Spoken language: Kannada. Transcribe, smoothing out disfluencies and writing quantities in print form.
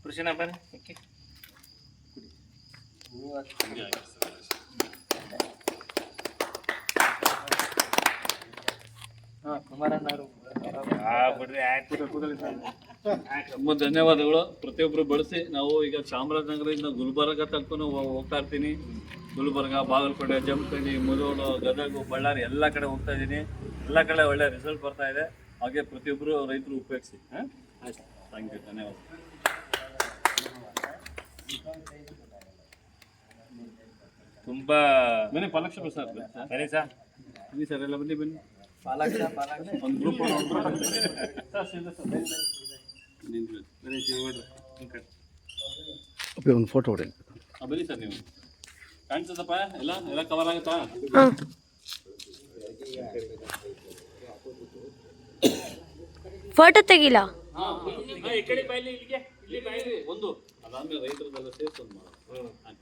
ಕೃಷ್ಣ ಬನ್ನಿ ಓಕೆ ಬಿಡ್ರಿ ಆಯ್ತು. ತುಂಬ ಧನ್ಯವಾದಗಳು. ಪ್ರತಿಯೊಬ್ಬರು ಬಳಸಿ. ನಾವು ಈಗ ಚಾಮರಾಜನಗರದಿಂದ ಗುಲ್ಬರ್ಗ ತನಕ ಹೋಗ್ತಾ ಇರ್ತೀನಿ. ಗುಲ್ಬರ್ಗ, ಬಾಗಲಕೋಟೆ, ಜಮಖಂಡಿ, ಮುಧೋಳ, ಗದಗ, ಬಳ್ಳಾರಿ ಎಲ್ಲ ಕಡೆ ಹೋಗ್ತಾ ಇದ್ದೀನಿ. ಎಲ್ಲ ಕಡೆ ಒಳ್ಳೆ ರಿಸಲ್ಟ್ ಬರ್ತಾ ಇದೆ. ಹಾಗೆ ಪ್ರತಿಯೊಬ್ಬರು ರೈತರು ಉಪಯೋಗಿಸಿ. ಆಯ್ತು, ಥ್ಯಾಂಕ್ ಯು, ಧನ್ಯವಾದ. ತುಂಬಾ ಬನ್ನಿ ಪಾಲಕ್ಷ ಸರ್. ಸರಿ ಸರ್, ಬನ್ನಿ ಸರ್, ಎಲ್ಲ ಬನ್ನಿ ಬನ್ನಿ. ಒಂದು ಗ್ರೂಪ್ ಒಂದು ಫೋಟೋ ಹೊಡಿ. ಬನ್ನಿ ಸರ್. ನೀವು ಕಾಣಿಸ್ತದಪ್ಪ? ಎಲ್ಲ ಕವರ್ ಆಗುತ್ತಾ? ಫೋಟೋ ತೆಗಿಲ್ಲ. ಒಂದು ಅದಾದ್ಮೇಲೆ ರೈತರದೆಲ್ಲ ಸೇರ್ಸೊಂದು ಮಾಡೋದು.